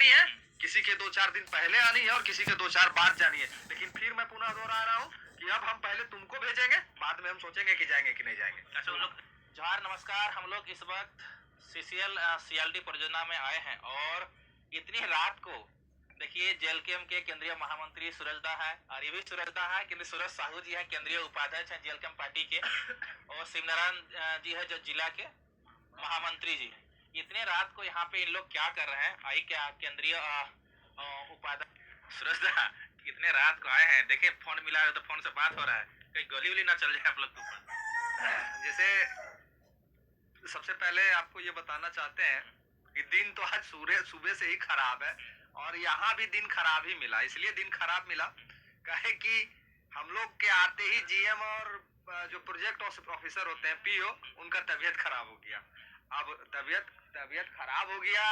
आनी है, किसी के 2-4 दिन पहले आनी है और किसी के 2-4 बाद जानी है। लेकिन फिर मैं पुनः दोहरा रहा हूँ कि अब हम पहले तुमको भेजेंगे, बाद में हम सोचेंगे कि जाएंगे कि नहीं जाएंगे। अच्छा, हम लोग जोहार नमस्कार। हम लोग इस वक्त CCL-CLD परियोजना में आए हैं और इतनी रात को देखिए JLKM के केंद्रीय महामंत्री सूरजदा है और ये भी सूरजदा है कि सूरज साहू जी है, केंद्रीय उपाध्यक्ष हैं JLKM पार्टी के, और शिवनारायण जी है जो जिला के महामंत्री जी हैं। इतने रात को यहाँ पे इन लोग क्या कर रहे हैं? आई क्या केंद्रीय उपाध्यक्ष सूरजदा इतने रात को आए हैं, देखिए फोन मिला है तो फोन से बात हो रहा है, कहीं गोली वोली ना चल जाए आप लोग के ऊपर। जैसे सबसे पहले आपको ये बताना चाहते हैं कि दिन तो आज सुबह से ही खराब है और यहाँ भी दिन खराब ही मिला। इसलिए दिन खराब मिला कहे कि हम लोग के आते ही GM और जो प्रोजेक्ट ऑफिसर होते हैं PO, उनका तबीयत खराब हो गया। अब तबीयत खराब हो गया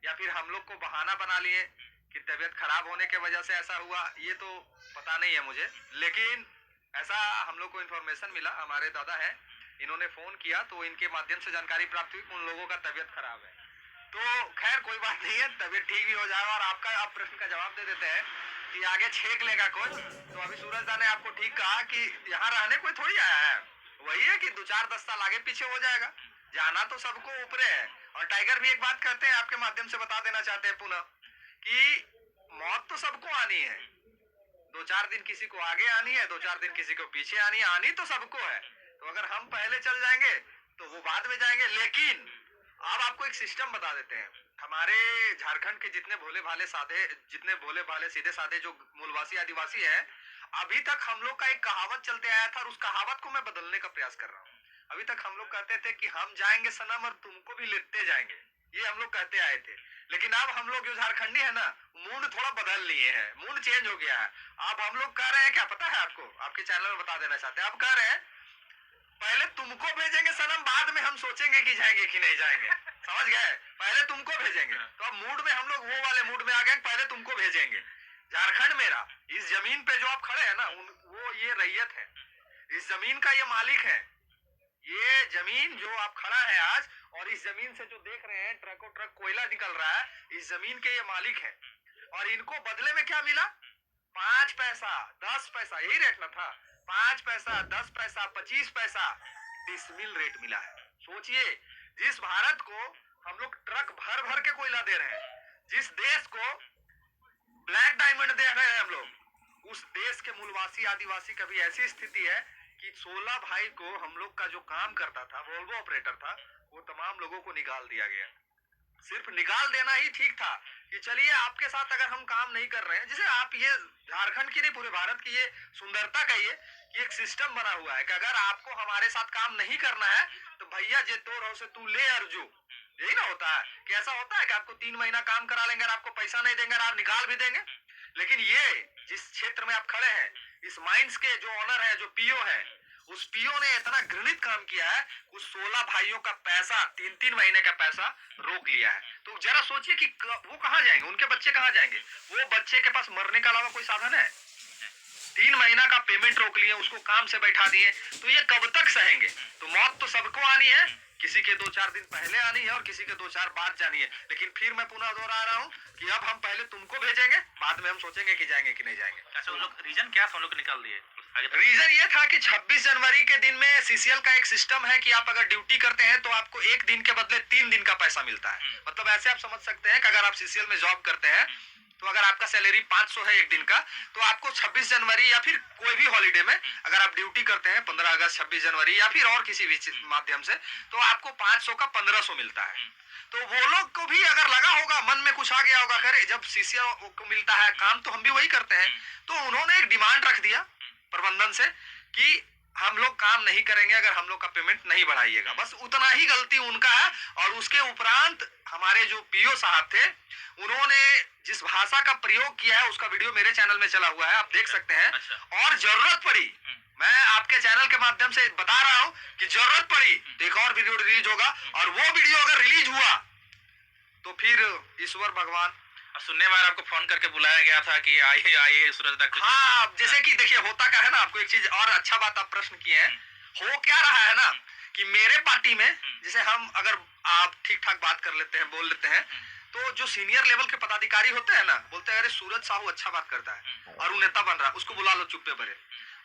या फिर हम लोग को बहाना बना लिए कि तबीयत खराब होने के वजह से ऐसा हुआ, ये तो पता नहीं है मुझे, लेकिन ऐसा हम लोग को इन्फॉर्मेशन मिला। हमारे दादा है, इन्होंने फोन किया तो इनके माध्यम से जानकारी प्राप्त हुई उन लोगों का तबीयत खराब है। तो खैर कोई बात नहीं है, तबीयत ठीक भी हो जाएगा। और आपका आप प्रश्न का जवाब दे देते हैं कि आगे छेक लेगा कोई। तो अभी सूरजदा ने आपको ठीक कहा कि यहाँ रहने कोई थोड़ी आया है, वही है कि 2-4-10 साल आगे पीछे हो जाएगा। जाना तो सबको ऊपरे है। और टाइगर भी एक बात कहते हैं, आपके माध्यम से बता देना चाहते हैं पुनः कि मौत तो सबको आनी है। 2-4 दिन किसी को आगे आनी है, 2-4 दिन किसी को पीछे आनी है, आनी तो सबको है। तो अगर हम पहले चल जाएंगे तो वो बाद में जाएंगे। लेकिन अब आपको एक सिस्टम बता देते हैं। हमारे झारखंड के जितने भोले भाले सीधे साधे जो मूलवासी आदिवासी है, अभी तक हम लोग का एक कहावत चलते आया था और उस कहावत को मैं बदलने का प्रयास कर रहा हूँ। अभी तक हम लोग कहते थे कि हम जाएंगे सनम और तुमको भी लेते जाएंगे, ये हम लोग कहते आए थे। लेकिन अब हम लोग जो झारखंडी है ना, मूड थोड़ा बदल लिए हैं, मूड चेंज हो गया है। अब हम लोग कह रहे हैं, क्या पता है आपको, आपके चैनल में बता देना चाहते हैं, अब कह रहे हैं पहले तुमको भेजेंगे सनम, बाद में हम सोचेंगे कि जाएंगे कि नहीं जाएंगे। समझ गए? पहले तुमको भेजेंगे। तो अब मूड में हम लोग वो वाले मूड में आ गए, पहले तुमको भेजेंगे। झारखंड मेरा, इस जमीन पे जो आप खड़े हैं ना, वो ये रैयत है, इस जमीन का ये मालिक है। ये जमीन जो आप खड़ा है आज, और इस जमीन से जो देख रहे हैं ट्रकों ट्रक कोयला निकल रहा है, इस जमीन के ये मालिक है। और इनको बदले में क्या मिला? 5 पैसा 10 पैसा, यही रेट ना था, 5 पैसा 10 पैसा 25 पैसा डिसमिल रेट मिला है। सोचिए, जिस भारत को हम लोग ट्रक भर भर के कोयला दे रहे हैं, जिस देश को ब्लैक डायमंड दे रहे हैं हम लोग, उस देश के मूलवासी आदिवासी का भी ऐसी स्थिति है कि 16 भाई को हम लोग का जो काम करता था, वोल्वो ऑपरेटर था, वो तमाम लोगों को निकाल दिया गया। सिर्फ निकाल देना ही ठीक था कि चलिए आपके साथ अगर हम काम नहीं कर रहे हैं। जैसे आप, ये झारखंड की नहीं पूरे भारत की ये सुंदरता कहिए कि एक सिस्टम बना हुआ है कि अगर आपको हमारे साथ काम नहीं करना है तो भैया जे तो रहो से तू ले अर्जू, यही ना होता है कि ऐसा होता है कि आपको 3 महीना काम करा लेंगे और आपको पैसा नहीं देंगे और आप निकाल भी देंगे। लेकिन ये जिस क्षेत्र में आप खड़े हैं, इस माइंस के जो ऑनर है, जो PO है, उस PO ने इतना घृणित काम किया है, उस 16 भाइयों का पैसा, 3-3 महीने का पैसा रोक लिया है। तो जरा सोचिए कि वो कहाँ जाएंगे, उनके बच्चे कहाँ जाएंगे? वो बच्चे के पास मरने के अलावा कोई साधन है? 3 महीना का पेमेंट रोक लिए, उसको काम से बैठा दिए, तो ये कब तक सहेंगे? तो मौत तो सबको आनी है, किसी के 2-4 दिन पहले आनी है और किसी के 2-4 बाद जानी है। लेकिन फिर मैं पुनः दोहरा रहा हूँ कि अब हम पहले तुमको भेजेंगे, बाद में हम सोचेंगे कि जाएंगे कि नहीं जाएंगे। अच्छा, उन लोग रीजन क्या था, उन लोग निकाल दिए? रीजन ये था कि 26 जनवरी के दिन में CCL का एक सिस्टम है कि आप अगर ड्यूटी करते हैं तो आपको 1 दिन के बदले 3 दिन का पैसा मिलता है। मतलब ऐसे आप समझ सकते हैं कि अगर आप CCL में जॉब करते हैं तो अगर आपका सैलरी 500 है 1 दिन का, तो आपको 26 जनवरी या फिर कोई भी हॉलीडे में अगर आप ड्यूटी करते हैं 15 अगस्त, 26 जनवरी या फिर और किसी भी माध्यम से, तो आपको 500 का 1500 मिलता है। तो वो लोग को भी अगर लगा होगा, मन में कुछ आ गया होगा, खैर जब CCL को मिलता है काम तो हम भी वही करते हैं, तो उन्होंने एक डिमांड रख दिया प्रबंधन से कि हम लोग काम नहीं करेंगे अगर हम लोग का पेमेंट नहीं बढ़ाइएगा। बस उतना ही गलती उनका है। और उसके उपरांत हमारे जो PO साहब थे, उन्होंने जिस भाषा का प्रयोग किया है उसका वीडियो मेरे चैनल में चला हुआ है, आप देख सकते हैं। और जरूरत पड़ी, मैं आपके चैनल के माध्यम से बता रहा हूं कि जरूरत पड़ी तो एक और वीडियो रिलीज होगा, और वो वीडियो अगर रिलीज हुआ तो फिर ईश्वर भगवान, सुनने में आपको फोन करके बुलाया गया था कि आइए आइए सूरजदा। हाँ, जैसे कि देखिए होता क्या है ना, आपको एक चीज और अच्छा बात आप प्रश्न किए हैं, हो क्या रहा है ना कि मेरे पार्टी में जैसे हम अगर आप ठीक ठाक बात कर लेते हैं, बोल लेते हैं, तो जो सीनियर लेवल के पदाधिकारी होते हैं ना, बोलते हैं अरे सूरज साहू अच्छा बात करता है और वो नेता बन रहा है, उसको बुला लो चुप्पे बरे।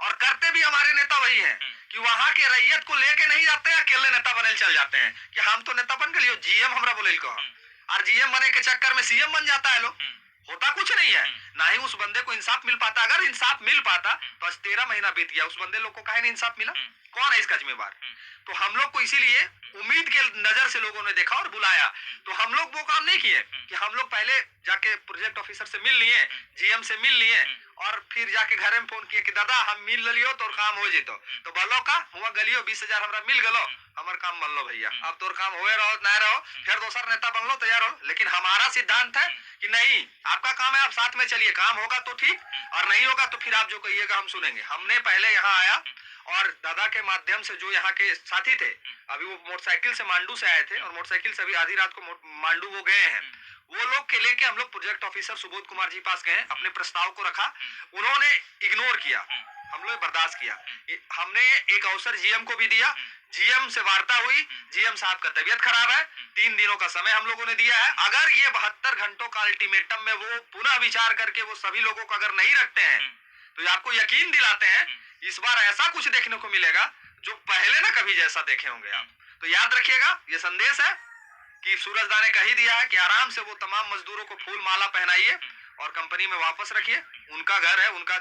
और करते भी हमारे नेता वही हैं कि वहां के रैयत को लेके नहीं जाते हैं, अकेले नेता बने चल जाते हैं कि हम तो नेता बन गए, जीएम हमरा बोले को, और जीएम बने के चक्कर में सीएम बन जाता है लोग। होता कुछ नहीं है, ना ही उस बंदे को इंसाफ मिल पाता। अगर इंसाफ मिल पाता तो आज 13 महीना बीत गया, उस बंदे लोग को काहे नहीं इंसाफ मिला? कौन है इसका जिम्मेवार? तो हम लोग को इसीलिए उम्मीद के नजर से लोगों ने देखा और बुलाया। तो हम लोग वो काम नहीं किए कि हम लोग पहले जाके प्रोजेक्ट ऑफिसर से मिल लिए, जीएम से मिल लिए, और फिर जाके घर में फोन किए कि दादा हम मिल लियो तो काम हो जितो। तो बोलो का हुआ गलियो 20,000 हमरा मिल गलो, हमार काम बन लो भैया, अब तोर काम होए रहो ना रहो, फिर दूसरा नेता बन लो, तैयार हो। लेकिन हमारा सिद्धांत है कि नहीं, आपका काम है, आप साथ में चलिए, काम होगा तो ठीक, और नहीं होगा तो फिर आप जो कहिएगा हम सुनेंगे। हमने पहले यहाँ आया और दादा के माध्यम से जो यहाँ के साथी थे, अभी वो मोटरसाइकिल से मांडू से आए थे और मोटरसाइकिल से अभी आधी रात को मांडू वो गए हैं, वो लोग के लेके हम लोग प्रोजेक्ट ऑफिसर सुबोध कुमार जी पास गए, अपने प्रस्ताव को रखा, उन्होंने इग्नोर किया, हम लोग बर्दाश्त किया। हमने एक अवसर जीएम को भी दिया, जीएम से वार्ता हुई, जीएम साहब का तबीयत खराब है, 3 दिनों का समय हम लोगों ने दिया है। अगर ये 72 घंटों का अल्टीमेटम में वो पुनः विचार करके वो सभी लोगों को अगर नहीं रखते हैं, तो ये आपको यकीन दिलाते हैं इस बार ऐसा कुछ देखने को मिलेगा जो पहले ना कभी जैसा देखे होंगे आप। तो याद रखिएगा, ये संदेश है कि सूरजदा ने कह ही दिया है कि आराम से वो तमाम मजदूरों को फूल माला पहनाइए और कंपनी में वापस रखिए। उनका घर है, उनका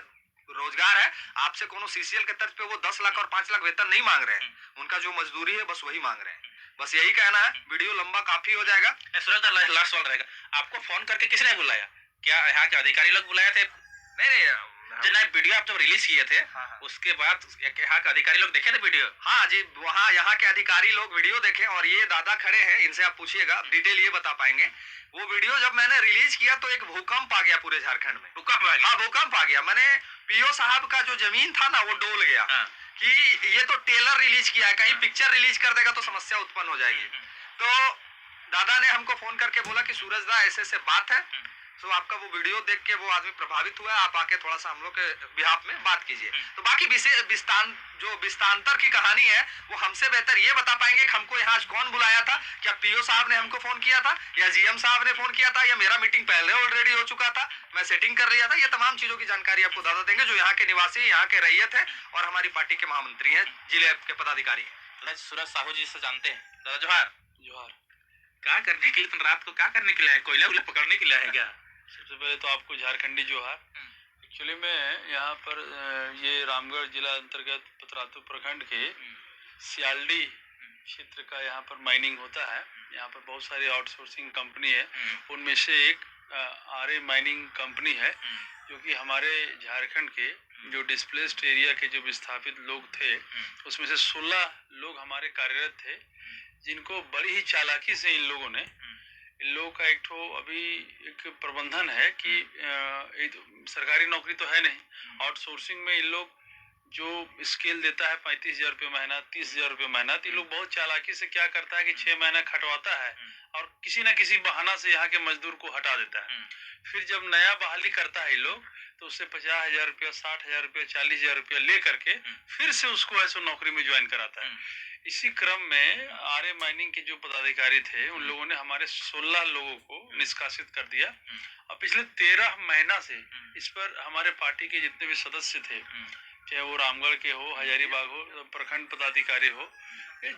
रोजगार है, आपसे कोनो सीसीएल के तर्ज पे वो 10 लाख और 5 लाख वेतन नहीं मांग रहे हैं, उनका जो मजदूरी है बस वही मांग रहे हैं। बस यही कहना है, वीडियो लंबा काफी हो जाएगा। सूरजदा लास्ट सवाल रहेगा, आपको फोन करके किसने बुलाया? क्या यहाँ के अधिकारी लोग बुलाए थे? नहीं, जब वीडियो आप जब रिलीज किए थे, उसके बाद यहाँ के अधिकारी लोग देखे थे वीडियो? हाँ जी, वहाँ यहाँ के अधिकारी लोग वीडियो देखे, और ये दादा खड़े हैं, इनसे आप पूछिएगा, डिटेल ये बता पाएंगे। वो वीडियो जब मैंने रिलीज किया तो एक भूकंप आ गया पूरे झारखंड में। भूकंप आ गया? हाँ, भूकंप आ गया। मैंने पीओ साहब का जो जमीन था ना वो डोल गया कि ये तो टेलर रिलीज किया है, कहीं पिक्चर रिलीज कर देगा तो समस्या उत्पन्न हो जाएगी। तो दादा ने हमको फोन करके बोला कि सूरजदा ऐसे ऐसे बात है, तो आपका वो वीडियो देख के वो आदमी प्रभावित हुआ है, आप आके थोड़ा सा हम लोग के बिहाफ में बात कीजिए। तो बाकी विस्तांतर की कहानी है वो हमसे बेहतर ये बता पाएंगे कि हमको यहाँ कौन बुलाया था, क्या पीओ साहब ने हमको फोन किया था, या जीएम साहब ने फोन किया था, या मेरा मीटिंग पहले ऑलरेडी हो चुका था, मैं सेटिंग कर लिया था। ये तमाम चीजों की जानकारी आपको दादा देंगे, जो यहाँ के निवासी, यहाँ के रैयत है और हमारी पार्टी के महामंत्री हैं, जिले के पदाधिकारी हैं। सूरज साहू जी से जानते हैं। दादा जोहार। जोहार। क्या करने के लिए रात को क्या करने के लिए? कोयला उला पकड़ने के लिए है क्या? सबसे पहले तो आपको झारखंडी जोहार। एक्चुअली में यहाँ पर ये रामगढ़ जिला अंतर्गत पतरातू प्रखंड के सियालडी क्षेत्र का यहाँ पर माइनिंग होता है। यहाँ पर बहुत सारी आउटसोर्सिंग कंपनी है, उनमें से एक आरए माइनिंग कंपनी है, जो कि हमारे झारखंड के जो डिस्प्लेस्ड एरिया के जो विस्थापित लोग थे उसमें से 16 लोग हमारे कार्यरत थे, जिनको बड़ी ही चालाकी से इन लोगों ने, इन लोगों का एक ठो अभी एक प्रबंधन है कि सरकारी नौकरी तो है नहीं, आउटसोर्सिंग में इन लोग जो स्केल देता है 35,000 रुपये महीना, 30,000 रुपये महीना, तो ये लोग बहुत चालाकी से क्या करता है कि 6 महीना खटवाता है और किसी ना किसी बहाना से यहाँ के मजदूर को हटा देता है। फिर जब नया बहाली करता है ये लोग तो उससे 50,000 रुपया, 60,000 रुपया, 40,000 रुपया ले करके फिर से उसको ऐसे नौकरी में ज्वाइन कराता है। इसी क्रम में आरए माइनिंग के जो पदाधिकारी थे उन लोगों ने हमारे 16 लोगों को निष्कासित कर दिया और पिछले 13 महीना से इस पर हमारे पार्टी के जितने भी सदस्य थे, चाहे वो रामगढ़ के हो, हजारीबाग हो, प्रखंड पदाधिकारी हो,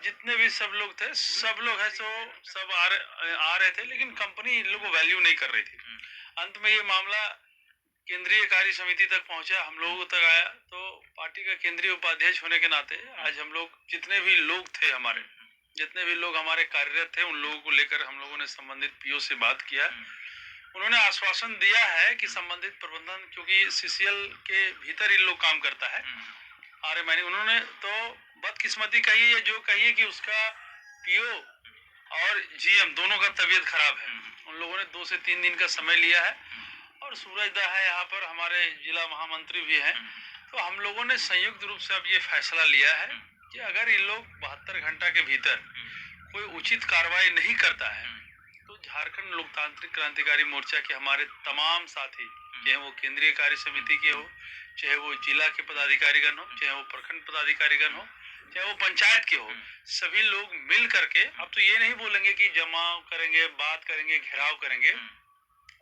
जितने भी सब लोग थे, सब लोग है सो सब आ रहे थे, लेकिन कंपनी इन लोगों को वैल्यू नहीं कर रही थी। अंत में ये मामला केंद्रीय कार्य समिति तक पहुंचा, हम लोगों तक आया, तो पार्टी का केंद्रीय उपाध्यक्ष होने के नाते आज हम लोग जितने भी लोग थे, हमारे जितने भी लोग हमारे कार्यरत थे, उन लोगों को लेकर हम लोगों ने संबंधित पीओ से बात किया। उन्होंने आश्वासन दिया है कि संबंधित प्रबंधन, क्योंकि सीसीएल के भीतर इन लोग काम करता है आरए माइनिंग, उन्होंने तो बदकिस्मती कही है जो कही है कि उसका पीओ और जीएम दोनों का तबीयत खराब है। उन लोगों ने 2 से 3 दिन का समय लिया है और सूरजदा है यहाँ पर, हमारे जिला महामंत्री भी हैं, तो हम लोगों ने संयुक्त रूप से अब ये फैसला लिया है कि अगर ये लोग 72 घंटा के भीतर कोई उचित कार्रवाई नहीं करता है तो झारखंड लोकतांत्रिक क्रांतिकारी मोर्चा के हमारे तमाम साथी, चाहे वो केंद्रीय कार्य समिति के हो, चाहे वो जिला के पदाधिकारीगण हो, चाहे वो प्रखंड पदाधिकारीगण हो, चाहे वो पंचायत के हो, सभी लोग मिल करके अब तो ये नहीं बोलेंगे कि जमाव करेंगे, बात करेंगे, घेराव करेंगे,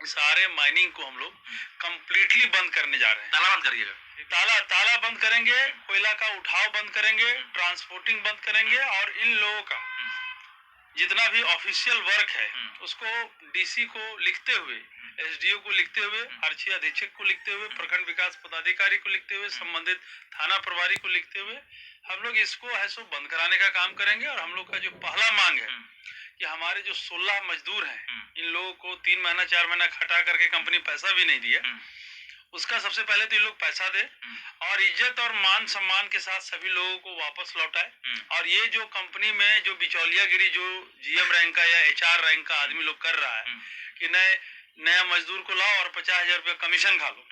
सारे माइनिंग को हम लोग कंप्लीटली बंद करने जा रहे हैं। ताला बंद करिएगा। ताला बंद करेंगे, कोयला का उठाव बंद करेंगे, ट्रांसपोर्टिंग बंद करेंगे, और इन लोगों का जितना भी ऑफिशियल वर्क है उसको डीसी को लिखते हुए, एसडीओ को लिखते हुए, आरक्षी अधीक्षक को लिखते हुए, प्रखंड विकास पदाधिकारी को लिखते हुए, संबंधित थाना प्रभारी को लिखते हुए हम लोग इसको है सो बंद कराने का काम करेंगे। और हम लोग का जो पहला मांग है कि हमारे जो 16 मजदूर हैं, इन लोगों को 3 महीना 4 महीना खटा करके कंपनी पैसा भी नहीं दिया, उसका सबसे पहले तो इन लोग पैसा दे और इज्जत और मान सम्मान के साथ सभी लोगों को वापस लौटाए। और ये जो कंपनी में जो बिचौलियागिरी जो जीएम रैंक का या एचआर रैंक का आदमी लोग कर रहा है कि नया मजदूर को लाओ और 50,000 रुपया कमीशन खा लो,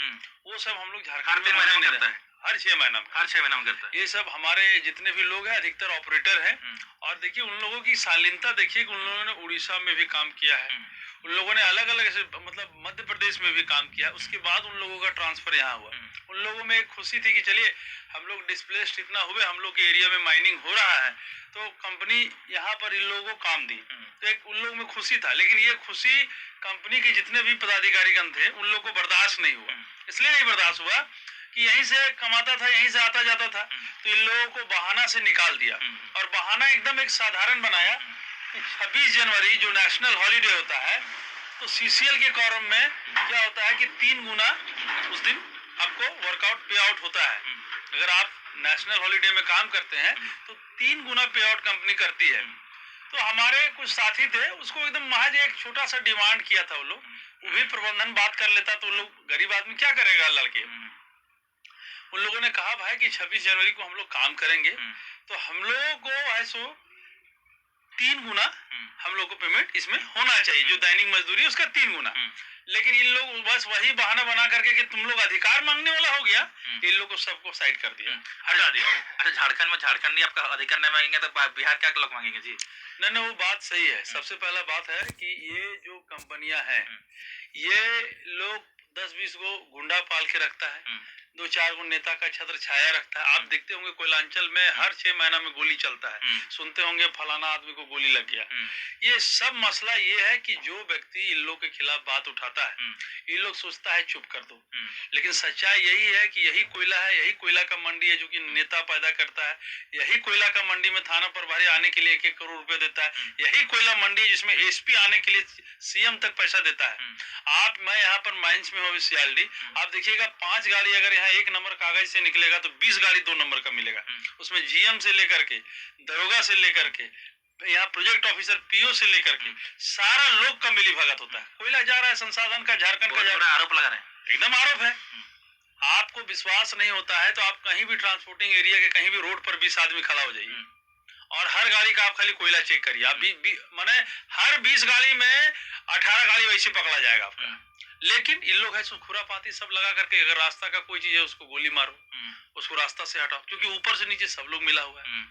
वो सब हम लोग झारखंड में नहीं करता है। हर 6 महीना में करता है। ये सब हमारे जितने भी लोग हैं अधिकतर ऑपरेटर हैं। और देखिए उन लोगों की शालीनता देखिए कि उन लोगों ने उड़ीसा में भी काम किया है, उन लोगों ने अलग अलग मतलब मध्य प्रदेश में भी काम किया, उसके बाद उन लोगों का ट्रांसफर यहाँ हुआ। उन लोगों में एक खुशी थी कि चलिए हम लोग डिस्प्लेस्ड इतना हुए, हम लोग के एरिया में माइनिंग हो रहा है तो कंपनी यहाँ पर इन लोगों को काम दी, तो एक उन लोगों में खुशी था। लेकिन ये खुशी कंपनी के जितने भी पदाधिकारीगण थे उन लोगों को बर्दाश्त नहीं हुआ। इसलिए नहीं बर्दाश्त हुआ कि यहीं से कमाता था, यहीं से आता जाता था, तो इन लोगों को बहाना से निकाल दिया। और बहाना एकदम एक साधारण बनाया कि 26 जनवरी जो नेशनल हॉलीडे होता है तो सीसीएल के कॉरम में क्या होता है कि 3 गुना उस दिन आपको वर्कआउट पे आउट होता है। अगर आप नेशनल हॉलीडे में काम करते हैं तो 3 गुना पे आउट कंपनी करती है। तो हमारे कुछ साथी थे, उसको एकदम महज एक छोटा सा डिमांड किया था, वो भी प्रबंधन बात कर लेता तो लोग गरीब आदमी क्या करेगा लड़के। उन लोगों ने कहा भाई कि 26 जनवरी को हम लोग काम करेंगे तो हम लोगों को ऐसो 3 गुना हम लोग को पेमेंट इसमें होना चाहिए, जो दैनिक मजदूरी है उसका 3 गुना। लेकिन इन लोग बस वही बहाना बना करके कि तुम लोग अधिकार मांगने वाला हो गया, इन लोग को सबको साइड कर दिया, हटा दिया। अच्छा, झारखंड में झारखंडी आपका अधिकार नहीं मांगेंगे तो बिहार क्या लोग मांगेंगे जी? नहीं, वो बात सही है। सबसे पहला बात है कि ये जो कंपनियां हैं ये लोग 10-20 गो गुंडा पाल के रखता है, 2-4 गो नेता का छत्र छाया रखता है। आप देखते होंगे कोयलांचल में हर 6 महीना में गोली चलता है, सुनते होंगे फलाना आदमी को गोली लग गया। ये सब मसला ये है कि जो व्यक्ति इन लोग के खिलाफ बात उठाता है इन लोग सोचता है चुप कर दो, लेकिन सच्चाई यही है कि यही कोयला है, यही कोयला का मंडी है जो कि नेता पैदा करता है, यही कोयला का मंडी में थाना प्रभारी आने के लिए 1-1 करोड़ रुपए देता है, यही कोयला मंडी है जिसमें एसपी आने के लिए सीएम तक पैसा देता है। मैं यहाँ पर माइंस में हूँ सीएलडी, आप देखिएगा 5 गाड़ी अगर यहाँ 1 नंबर कागज से निकलेगा तो 20 गाड़ी 2 नंबर का मिलेगा। उसमें जीएम से लेकर के दरोगा से लेकर के यहाँ प्रोजेक्ट ऑफिसर पीओ से लेकर के सारा लोग का मिली भगत होता है। कोयला जा रहा है संसाधन का, झारखंड का जा रहा है, आरोप लगा रहे हैं, एकदम आरोप है। आपको विश्वास नहीं होता है तो आप कहीं भी ट्रांसपोर्टिंग एरिया के कहीं भी रोड पर 20 आदमी खड़ा हो जाइए और हर गाड़ी का आप खाली कोयला चेक करिए। आप माने हर 20 गाड़ी में 18 गाड़ी वैसे पकड़ा जाएगा आपका। लेकिन इन लोग है सो खुरापाती सब लगा करके अगर रास्ता का कोई चीज है उसको गोली मारो, उसको रास्ता से हटाओ, क्योंकि ऊपर से नीचे सब लोग मिला हुआ है।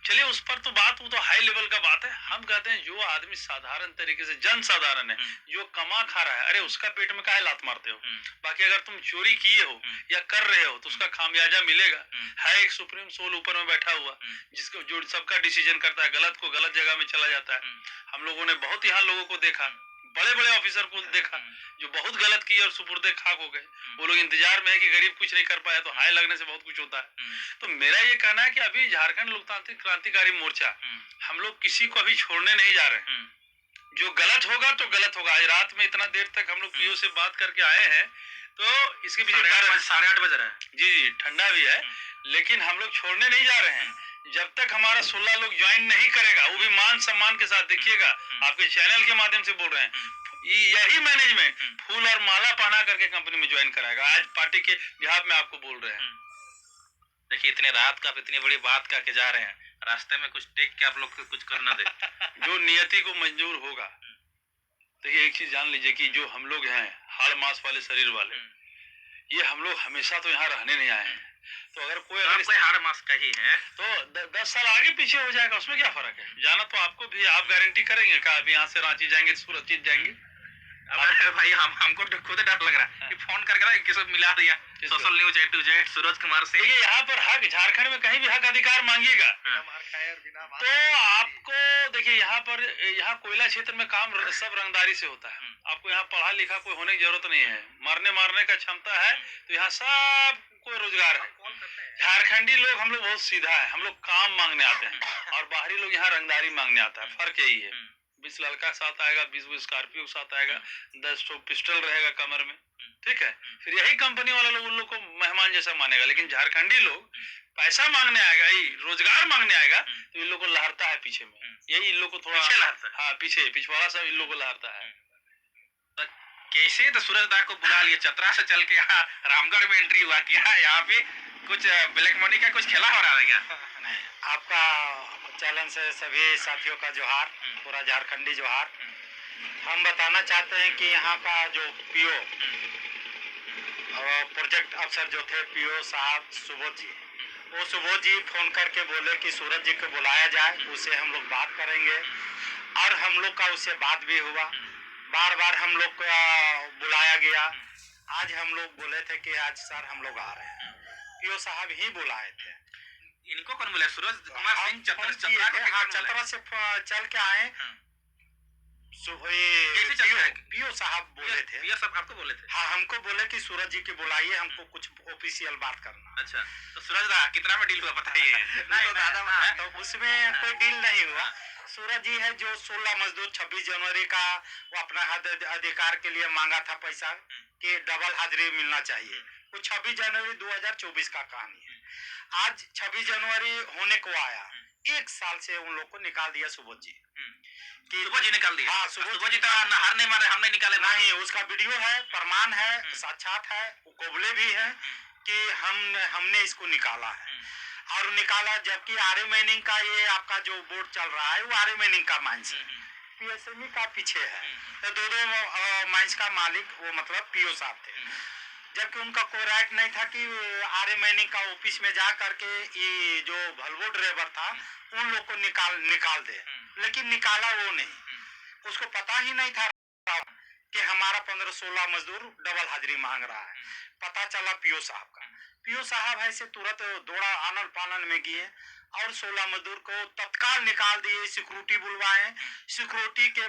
चलिए उस पर तो बात, वो तो हाई लेवल का बात है। हम कहते हैं जो आदमी साधारण तरीके से जन साधारण है जो कमा खा रहा है, अरे उसका पेट में काहे लात मारते हो? बाकी अगर तुम चोरी किए हो या कर रहे हो तो उसका खामियाजा मिलेगा। है एक सुप्रीम सोल ऊपर में बैठा हुआ जिसको जो सबका डिसीजन करता है, गलत को गलत जगह में चला जाता है। हम लोगों ने बहुत यहाँ लोगों को देखा, बड़े बड़े ऑफिसर को देखा जो बहुत गलत किए और सुपुर्दे खाक हो गए। वो लोग इंतजार में है कि गरीब कुछ नहीं कर पाया तो हाय लगने से बहुत कुछ होता है। तो मेरा ये कहना है कि अभी झारखंड लोकतांत्रिक क्रांतिकारी मोर्चा हम लोग किसी को अभी छोड़ने नहीं जा रहे हैं। जो गलत होगा तो गलत होगा। आज रात में इतना देर तक हम लोग पीओ से बात करके आए हैं तो इसके पीछे 8:30 बज रहा है। जी ठंडा भी है, लेकिन हम लोग छोड़ने नहीं जा रहे हैं जब तक हमारा 16 लोग ज्वाइन नहीं करेगा, वो भी मान सम्मान के साथ। देखिएगा आपके चैनल के माध्यम से बोल रहे हैं, यही मैनेजमेंट फूल और माला पहना करके कंपनी में ज्वाइन कराएगा। आज पार्टी के बिहार में आपको बोल रहे हैं। देखिए इतने रात का आप इतनी बड़ी बात करके जा रहे हैं, रास्ते में कुछ टेक के आप लोग को कुछ करना दे। जो नियति को मंजूर होगा। तो ये एक चीज जान लीजिए कि जो हम लोग हैं हाड़ मांस वाले शरीर वाले, ये हम लोग हमेशा तो यहाँ रहने नहीं आए हैं। तो अगर कोई हाड़ मास का ही है तो 10 साल आगे पीछे हो जाएगा, उसमें क्या फर्क है? जाना तो आपको भी, आप गारंटी करेंगे क्या अभी यहाँ से रांची जाएंगे सुरक्षित जाएंगे? भाई हमको खुद डर लग रहा है कि फोन करके ना किसी मिला दिया social news A to Z Suraj Kumar से। देखिए यहाँ पर हक, झारखंड में कहीं भी हक अधिकार मांगिएगा तो आपको, देखिए यहाँ पर, यहाँ कोयला क्षेत्र में काम सब रंगदारी से होता है। आपको यहाँ पढ़ा लिखा कोई होने की जरूरत नहीं है, मारने का क्षमता है तो यहाँ सब को रोजगार है। झारखंडी लोग, हम लोग बहुत सीधा है, हम लोग काम मांगने आते हैं और बाहरी लोग यहाँ रंगदारी मांगने आता है। फर्क यही है, 20 लड़का साथ आएगा, 20 स्कॉर्पियो साथ आएगा, 10 तो पिस्टल रहेगा कमर में, ठीक है। फिर यही कंपनी वाला लोग उन लोग को मेहमान जैसा मानेगा। लेकिन झारखंडी लोग पैसा मांगने आएगा, ही रोजगार मांगने आएगा तो इन लोग को लहरता है पीछे में, यही इन लोग को थोड़ा पीछे लहरता है। हाँ, पीछे पिछवाड़ा सब इन लोग को लहरता है। कैसे तो सूरज दा को बुला लिया, चतरा से चल के यहाँ रामगढ़ में एंट्री हुआ, क्या यहाँ पे कुछ ब्लैक मनी का कुछ खेला हो रहा है क्या? आपका चैनल से सभी साथियों का जोहार, पूरा झारखंडी जोहार। हम बताना चाहते हैं कि यहाँ का जो पीओ प्रोजेक्ट अफसर जो थे, पीओ साहब सुबोध जी, वो सुबोध जी फोन करके बोले कि सूरज जी को बुलाया जाए, उससे हम लोग बात करेंगे। और हम लोग का उससे बात भी हुआ, बार बार हम लोग को बुलाया गया। आज हम लोग बोले थे कि आज सर हम लोग आ रहे हैं, पीओ साहब ही बुलाए थे। इनको कौन बोला? सूरज कुमार सिंह चतरा चतरा से चल के आए, पीओ साहब बोले थे। पीओ साहब आपको बोले थे? हाँ, हमको बोले कि सूरज जी की बुलाइए, हमको कुछ ऑफिशियल बात करना। अच्छा, तो सूरज दा कितना में डील हुआ बताइए? नहीं, तो उसमें कोई डील नहीं हुआ। सूरज जी है जो 16 मजदूर 26 जनवरी का वो अपना अधिकार के लिए मांगा था पैसा कि डबल हाजिरी मिलना चाहिए, वो 26 जनवरी 2024 का कहानी है। आज 26 जनवरी होने को आया, 1 साल से उन लोग को निकाल दिया सुबोध जी। सुबोध जी निकाल दिया? हाँ, सुबोध जी तो हार नहीं मारे, हमने निकाले नहीं। उसका वीडियो है, प्रमाण है, साक्षात है, कोबले भी है कि हमने इसको निकाला है। और निकाला जबकि आर्य माइनिंग का ये आपका जो बोर्ड चल रहा है वो आर्य माइनिंग का माइंस है, पीएसएमई का पीछे है। तो दो माइंस का मालिक वो मतलब पीओ साहब थे, जबकि उनका कोई राइट नहीं था कि आर्य माइनिंग का ऑफिस में जा करके ये जो भलवो ड्राइवर था उन लोग को निकाल दे। लेकिन निकाला वो नहीं, उसको पता ही नहीं था कि हमारा 15-16 मजदूर डबल हाजिरी मांग रहा है। पता चला पीओ साहब का, पीओ साहब ऐसे तुरंत दौड़ा आनन पानन में गए और 16 मजदूर को तत्काल निकाल दिए। सिक्योरिटी बुलवाए, सिक्योरिटी के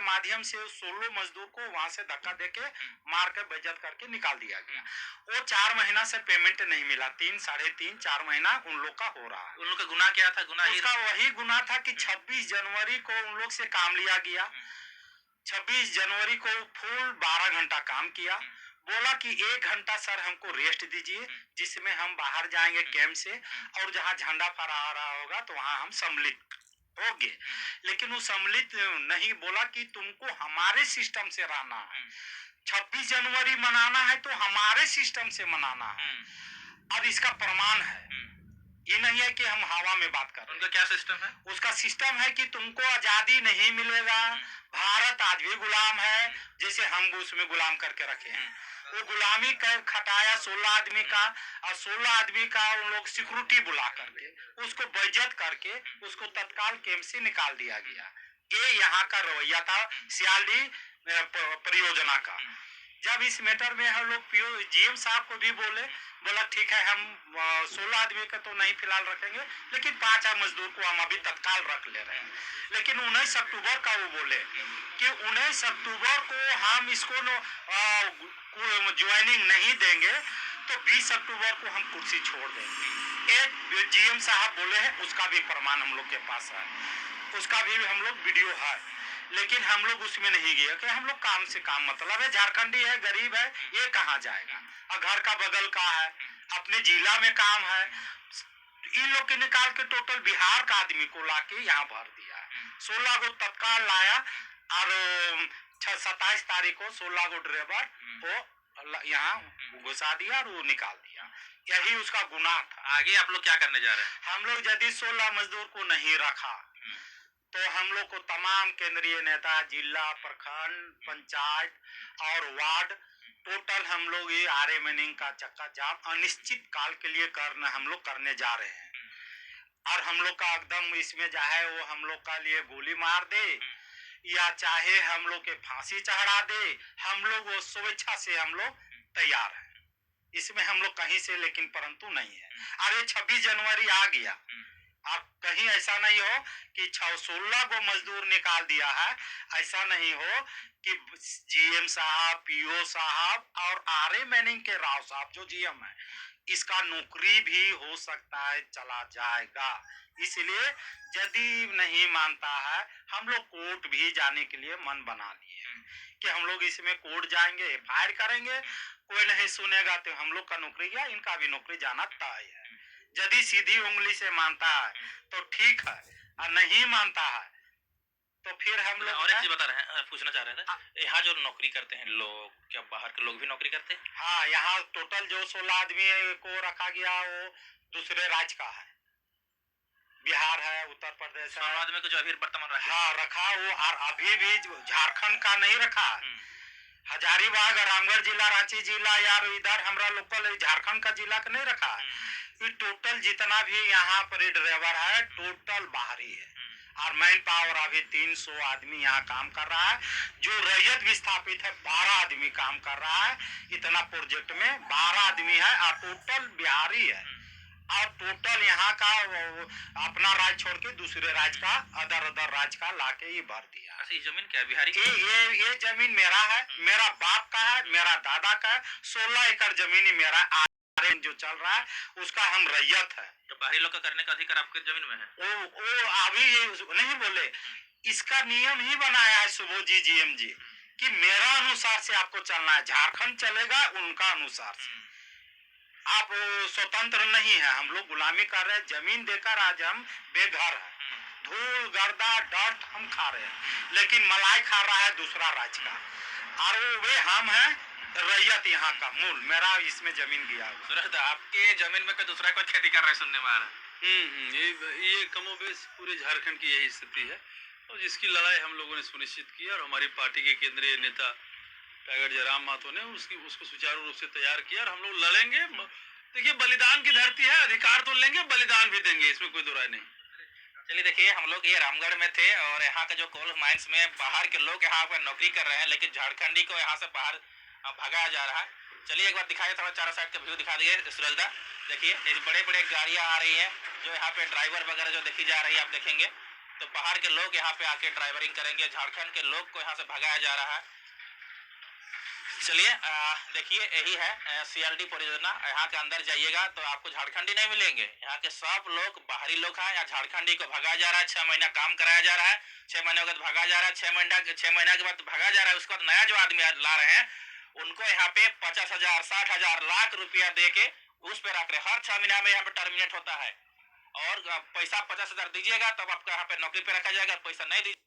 माध्यम से 16 मजदूर को वहां से धक्का देके मार के बेइज्जत करके निकाल दिया गया। वो 4 महीना से पेमेंट नहीं मिला, 3, 3.5, 4 महीना उन लोग का हो रहा है। उन लोग का गुनाह क्या था? उसका वही गुनाह था कि 26 जनवरी को उन लोग से काम लिया गया। 26 जनवरी को फुल 12 घंटा काम किया। बोला कि 1 घंटा सर हमको रेस्ट दीजिए, जिसमें हम बाहर जाएंगे कैंप से और जहां झंडा फहरा रहा होगा तो वहां हम सम्मिलित होंगे। लेकिन वो सम्मिलित नहीं, बोला कि तुमको हमारे सिस्टम से रहना है, 26 जनवरी मनाना है तो हमारे सिस्टम से मनाना है। अब इसका प्रमाण है, ये नहीं है कि हम हवा में बात कर रहे हैं। उनका क्या सिस्टम है? उसका सिस्टम है कि तुमको आजादी नहीं मिलेगा, भारत आज भी गुलाम है, जैसे हम उसमें गुलाम करके रखे हैं। वो गुलामी कर खटाया 16 आदमी का, और 16 आदमी का उन लोग सिक्योरिटी बुला करके उसको बेइज्जत करके उसको तत्काल कैंप से निकाल दिया गया। ये यहाँ का रवैया था सियालडी परियोजना का। जब इस मैटर में हम लोग पीओ जीएम साहब को भी बोला ठीक है हम 16 आदमी का तो नहीं फिलहाल रखेंगे, लेकिन 5 मजदूर को हम अभी तत्काल रख ले रहे हैं। लेकिन 19 अक्टूबर का वो बोले कि 19 अक्टूबर को हम इसको ज्वाइनिंग नहीं देंगे तो 20 अक्टूबर को हम कुर्सी छोड़ देंगे। एक जीएम साहब बोले हैं, उसका भी प्रमाण हम लोग के पास है, उसका भी हम लोग वीडियो है। लेकिन हम लोग उसमें नहीं गए कि हम लोग काम से काम मतलब है, झारखंडी है, गरीब है, ये कहाँ जाएगा, और घर का बगल का है, अपने जिला में काम है। इन लोग के निकाल के टोटल बिहार का आदमी को लाके यहाँ भर दिया है। 16 को तत्काल लाया और 27 तारीख को 16 को ड्राइवर को यहाँ घुसा दिया और वो निकाल दिया। यही उसका गुनाह था। आगे आप लोग क्या करने जा रहे हैं? हम लोग यदि 16 मजदूर को नहीं रखा तो हम लोग को तमाम केंद्रीय नेता, जिला, प्रखंड, पंचायत और वार्ड, टोटल हम लोग ये आर्य माइनिंग का चक्का जाम अनिश्चित काल के लिए हम लोग करने जा रहे हैं। और हम लोग का एकदम इसमें चाहे वो हम लोग का लिए गोली मार दे या चाहे हम लोग के फांसी चढ़ा दे, हम लोग वो स्वेच्छा से हम लोग तैयार है, इसमें हम लोग कहीं से लेकिन परंतु नहीं है। अरे 26 जनवरी आ गया, अब कहीं ऐसा नहीं हो कि 16 को मजदूर निकाल दिया है, ऐसा नहीं हो कि जीएम साहब, पीओ साहब और आरए मैनिंग के राव साहब जो जीएम है, इसका नौकरी भी हो सकता है चला जाएगा। इसलिए यदि नहीं मानता है, हम लोग कोर्ट भी जाने के लिए मन बना लिए हैं कि हम लोग इसमें कोर्ट जाएंगे, फायर करेंगे, कोई नहीं सुनेगा तो हम लोग का नौकरी गया, इनका भी नौकरी जाना तय है। यदि सीधी उंगली से मानता है तो ठीक है, और नहीं मानता है तो फिर हम लोग और एक चीज बता रहे हैं, पूछना चाह रहे थे, यहाँ जो नौकरी करते हैं लोग, क्या बाहर के लोग भी नौकरी करते हैं? हाँ, यहाँ टोटल जो 16 आदमी को रखा गया वो दूसरे राज्य का है, बिहार है, उत्तर प्रदेश है, आदमी को जो अभी वर्तमान रखा हाँ रखा वो, और अभी भी झारखंड का नहीं रखा है। हजारीबाग, रामगढ़ जिला, रांची जिला, यार इधर हमारा लोकल झारखंड का जिला का नहीं रखा है। ये टोटल जितना भी यहाँ पर ड्राइवर है टोटल बाहरी है, और मैन पावर अभी 300 आदमी यहाँ काम कर रहा है। जो रैयत विस्थापित है 12 आदमी काम कर रहा है, इतना प्रोजेक्ट में 12 आदमी है, और टोटल बिहारी है, और टोटल यहाँ का अपना राज्य छोड़ के दूसरे राज्य का, अदर राज्य का लाके ही भर दिया। अच्छा, ये जमीन क्या है बिहारी की? ये जमीन मेरा है, मेरा बाप का है, मेरा दादा का है, 16 एकड़ जमीन ही मेरा है। जो चल रहा है उसका हम रैयत है। तो बाहरी लोग का करने का अधिकार आपके जमीन में है? वो अभी ये नहीं बोले, इसका नियम ही बनाया है सुबोध जी, जीएम जी, कि मेरा अनुसार से आपको चलना है, झारखंड चलेगा उनका अनुसार से, आप स्वतंत्र नहीं है। हम लोग गुलामी कर रहे हैं, जमीन देकर आज हम बेघर है, धूल गर्दा डस्ट हम खा रहे हैं, लेकिन मलाई खा रहा है दूसरा राज्य का, और वे हम हैं रैयत यहाँ का मूल, मेरा इसमें जमीन गया हुआ। सूरज दा, आपके जमीन में कोई दूसरा कोई खेती कर रहा है सुनने में आ रहा है? ये कमोबेश पूरे झारखंड की यही स्थिति है, और जिसकी लड़ाई हम लोगों ने सुनिश्चित की, और हमारी पार्टी के केंद्रीय नेता टाइगर जयराम महतो ने उसको सुचारू रूप से तैयार किया, और हम लोग लड़ेंगे। देखिए, बलिदान की धरती है, अधिकार तो लेंगे, बलिदान भी देंगे, इसमें कोई दो राय नहीं। चलिए देखिए, हम लोग ये रामगढ़ में थे, और यहाँ के जो कोल माइंस में बाहर के लोग यहाँ पर नौकरी कर रहे हैं, लेकिन झारखंडी को यहाँ से बाहर भगाया जा रहा है। चलिए एक बार दिखाइए, थोड़ा चारों साइड का व्यू दिखा दिए सूरज दा। देखिए, ये बड़े बड़े गाड़ियाँ आ रही हैं, जो यहाँ पे ड्राइवर वगैरह जो देखी जा रही है, आप देखेंगे तो बाहर के लोग यहाँ पे आके ड्राइवरिंग करेंगे, झारखंड के लोग को यहाँ से भगाया जा रहा है। चलिए देखिए, यही है सीएलडी परियोजना। यहाँ के अंदर जाइएगा तो आपको झारखंडी नहीं मिलेंगे, यहाँ के सब लोग बाहरी लोग हैं। यहाँ झारखंडी को भगाया जा रहा है, 6 महीना काम कराया जा रहा है, 6 महीने के बाद भगाया जा रहा है, 6 महीना के बाद भगाया जा रहा है। उसके बाद नया जो आदमी ला रहे हैं उनको यहाँ पे 50,000, 60,000, लाख रुपया दे के उस पे रख रहे। हर 6 महीना में यहाँ पे टर्मिनेट होता है, और पैसा 50,000 दीजिएगा तब आपका यहाँ पे नौकरी पे रखा जाएगा, पैसा नहीं दीजिए